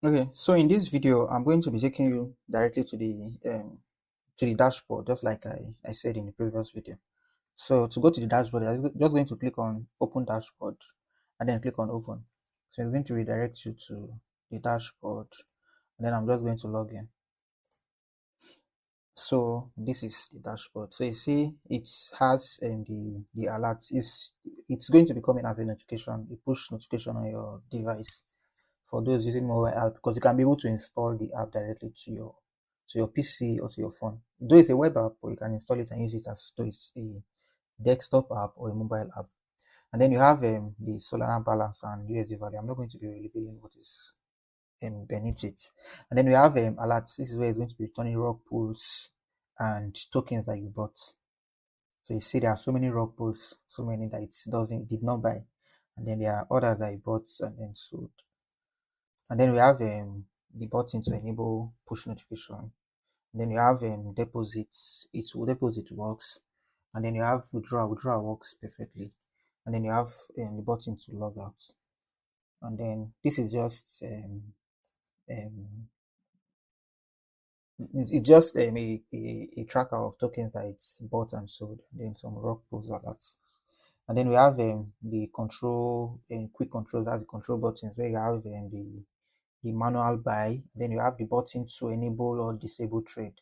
Okay, so in this video, I'm going to be taking you directly to the dashboard, just like I said in the previous video. So to go to the dashboard, I'm just going to click on Open Dashboard and then click on Open. So it's going to redirect you to the dashboard, and then I'm just going to log in. So this is the dashboard. So you see, it has the alerts. It's going to be coming as a notification, a push notification on your device for those using mobile app, because you can be able to install the app directly to your PC or to your phone. Though it's a web app, or you can install it and use it as though it's a desktop app or a mobile app. And then you have the solar balance and USD value. I'm not going to be revealing what is beneath it. And then we have alerts. This is where it's going to be returning rug pulls and tokens that you bought. So you see there are so many rug pulls, so many that it did not buy, and then there are others that I bought and then sold. And then we have the button to enable push notification. And then you have deposits. It will deposit works. And then you have withdraw. Withdraw works perfectly. And then you have the button to log out. And then this is just it's just a tracker of tokens that it's bought and sold. And then some rock pulls alerts. And then we have the control and quick controls. That's the control buttons where you have the manual buy. Then you have the button to enable or disable trade.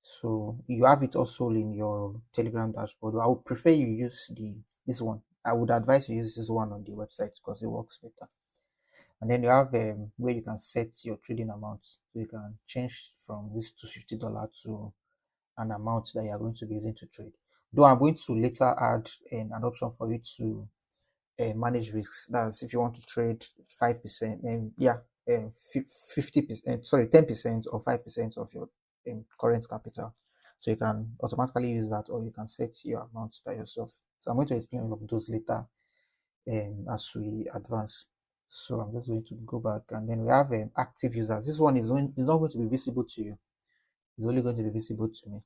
So you have it also in your Telegram dashboard. I would prefer you use this one. I would advise you use this one on the website because it works better. And then you have where you can set your trading amount. So you can change from this $250 to an amount that you are going to be using to trade. Though I'm going to later add an option for you to manage risks. That's if you want to trade 5%, and 50%, sorry, 10% or 5% of your current capital. So you can automatically use that, or you can set your amount by yourself. So I'm going to explain all of those later as we advance. So I'm just going to go back, and then we have active users. This one is not going to be visible to you. It's only going to be visible to me.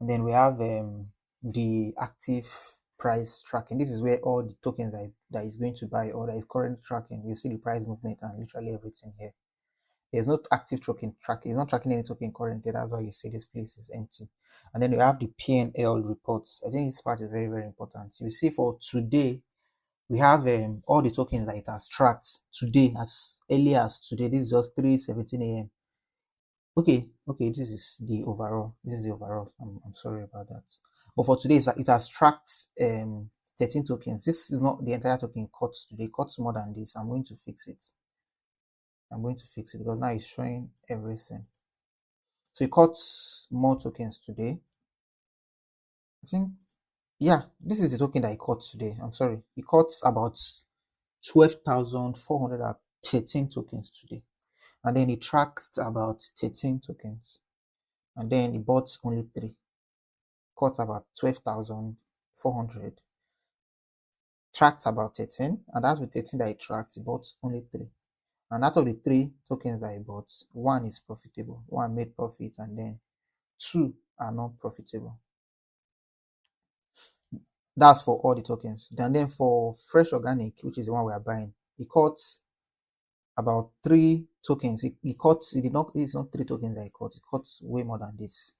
And then we have the active price tracking. This is where all the tokens that is going to buy or that is currently tracking. You see the price movement and literally everything here. There's not active tracking. It's not tracking any token currently. That's why you see this place is empty. And then you have the P&L reports. I think this part is very, very important. You see for today, we have all the tokens that it has tracked today, as early as today. This is just 3:17 a.m. Okay, this is the overall. I'm sorry about that. But for today, it has tracked 13 tokens. This is not the entire token cut today. It cuts more than this. I'm going to fix it. Because now it's showing everything. So it cuts more tokens today. I think, yeah, this is the token that it cut today. I'm sorry. It cuts about 12,413 tokens today. And then it tracked about 13 tokens. And then it bought only 3. Caught about 12,400. Tracked about 13. And that's with 13 that it tracked, it bought only 3. And out of the 3 tokens that I bought, 1 is profitable. 1 made profit, and then 2 are not profitable. That's for all the tokens. And then for fresh organic, which is the one we are buying, it caught about 3 tokens. It's not 3 tokens that it caught. It caught way more than this.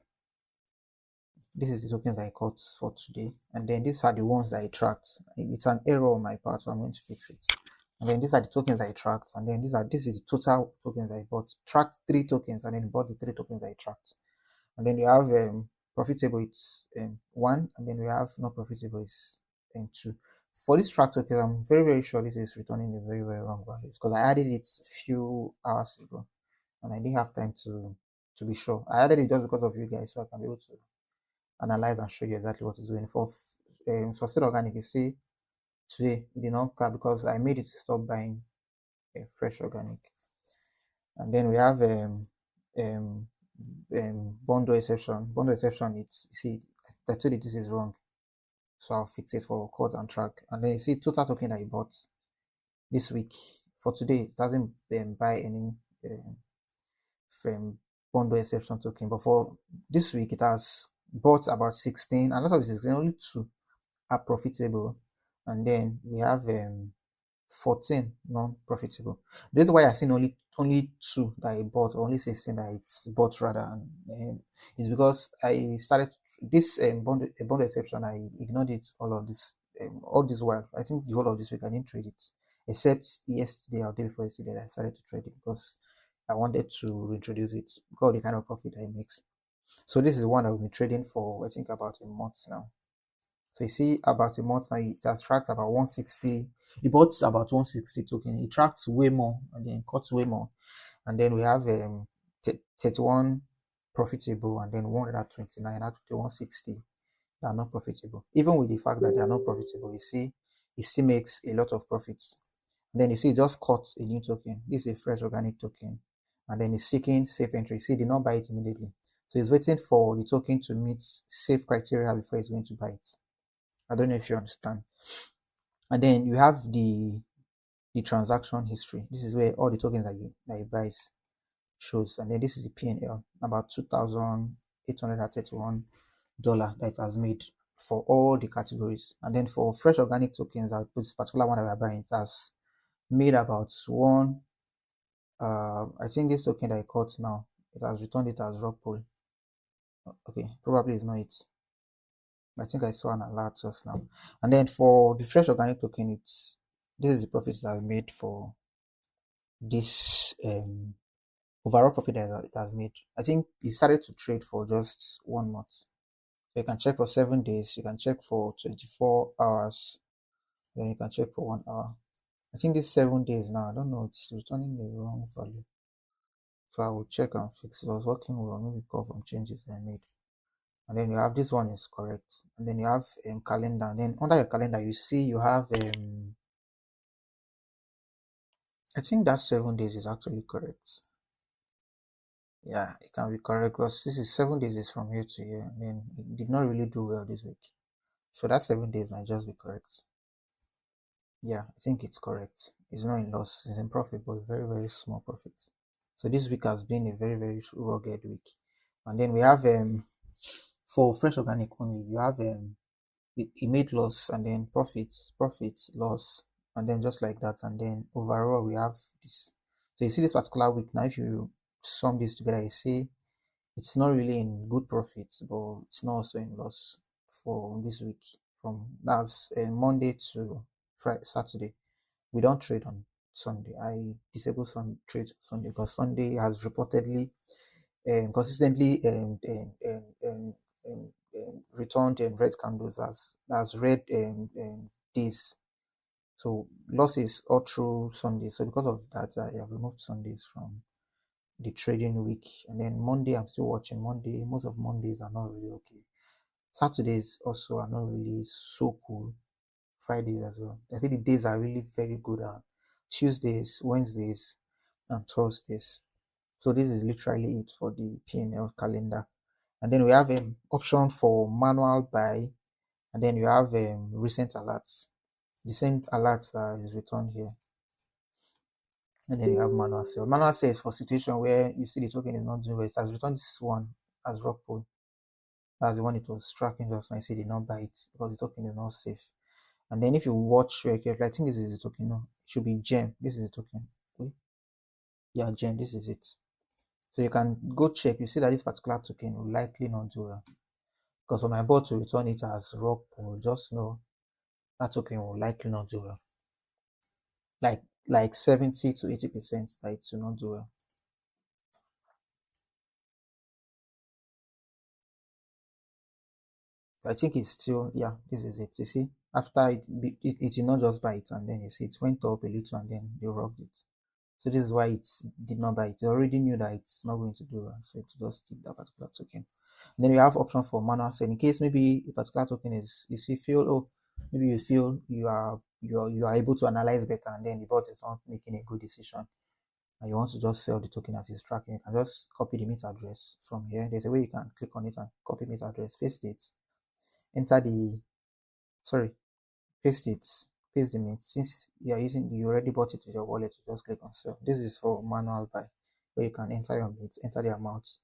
This is the tokens I caught for today. And then these are the ones that I tracked. It's an error on my part, so I'm going to fix it. And then these are the tokens I tracked. And then this is the total tokens I bought. Tracked 3 tokens and then bought the 3 tokens I tracked. And then we have profitable, it's 1. And then we have not profitable, is 2. For this track token, I'm very, very sure this is returning a very, very wrong value because I added it a few hours ago and I didn't have time to be sure. I added it just because of you guys, so I can be able to analyze and show you exactly what it's doing. For still organic, you see today it did not cut because I made it to stop buying fresh organic. And then we have bundle exception. It's, see, I told you this is wrong, so I'll fix it for cut and track. And then you see total token that I bought this week. For today, it doesn't buy any bundle exception token, but for this week it has bought about 16, and out of the 16, only 2 are profitable. And then we have 14 non-profitable. This is why I seen only 2 that I bought, or only 16 that it's bought rather, and it's because I started this bond exception. I ignored it all this while. I think the whole of this week I didn't trade it, except yesterday or day before yesterday that I started to trade it because I wanted to reintroduce it because of the kind of profit I make. So this is one I've been trading for I think about a month now. So you see about a month now, it has tracked about 160. It bought about 160 token. It tracked way more and then cut way more. And then we have 31 profitable and then 129 out of the 160 that are not profitable. Even with the fact that they are not profitable, you see, it still makes a lot of profits. And then you see, it just cuts a new token. This is a fresh organic token. And then it's seeking safe entry. See, it did not buy it immediately. So it's waiting for the token to meet safe criteria before it's going to buy it. I don't know if you understand. And then you have the transaction history. This is where all the tokens that you buys shows. And then this is the P&L, about $2,831 that it has made for all the categories. And then for fresh organic tokens, this particular one that we are buying, it has made about one. I think this token that I caught now, it has returned it as rock pool. Okay, probably it's not it. I think I saw an alert just now. And then for the fresh organic token, this is the profits that I made for this overall profit that it has made. I think it started to trade for just 1 month. So you can check for 7 days, you can check for 24 hours, then you can check for 1 hour. I think this 7 days now, I don't know, it's returning the wrong value. So I will check and fix it. I was working well, maybe because some changes I made. And then you have this one is correct, and then you have calendar, and then under your calendar you see you have I think that 7 days is actually correct. Yeah, it can be correct because this is 7 days is from here to here, and then it did not really do well this week, so that 7 days might just be correct. Yeah, I think it's correct. It's not in loss, it's in profit, but very, very small profit. So this week has been a very, very rugged week. And then we have for fresh organic only, you have it made loss and then profits, loss, and then just like that. And then overall we have this. So you see this particular week now, if you sum this together, you see it's not really in good profits, but it's not also in loss for this week. From that's Monday to Friday, Saturday. We don't trade on Sunday. I disable some trades Sunday because Sunday has reportedly consistently returned red candles as red days. So losses all through Sunday. So because of that, I have removed Sundays from the trading week. And then Monday, I'm still watching Monday. Most of Mondays are not really okay. Saturdays also are not really so cool. Fridays as well. I think the days are really very good at Tuesdays, Wednesdays, and Thursdays. So this is literally it for the P&L calendar. And then we have an option for manual buy, and then you have recent alerts. The same alerts that is returned here. And then you have manual sale. Manual sale is for situation where you see the token is not doing well. It has returned this one as rock pool. That's the one it was tracking just now. You see it did not buy it because the token is not safe. And then if you watch very carefully, I think this is the token. No, it should be gem. This is the token. Wait. Yeah, gem. This is it. So you can go check. You see that this particular token will likely not do well. Because for my board to return it as rock pool, just know that token will likely not do well. Like 70 to 80% that it will not do well. I think it's still, yeah, this is it. You see, after it did not just buy it, and then you see it went up a little and then they rocked it. So this is why it did not buy it. It already knew that it's not going to do well, so it just took that particular token. And then you have option for manual sell in case maybe a particular token is you feel, oh, maybe you feel you are able to analyze better, and then the bot is not making a good decision, and you want to just sell the token as it's tracking. You can just copy the MIT address from here. There's a way you can click on it and copy MIT address, paste it, enter the paste it, paste the MIT. Since you already bought it with your wallet, you just click on sell. This is for manual buy, where you can enter your MIT, enter the amount,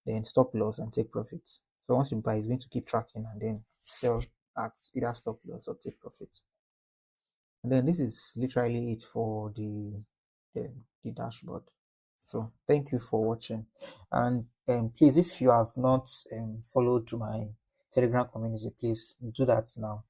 then stop loss and take profits. So once you buy, it's going to keep tracking and then sell at either stop loss or take profits. And then this is literally it for the dashboard. So thank you for watching, and please, if you have not followed my Telegram community, please do that now.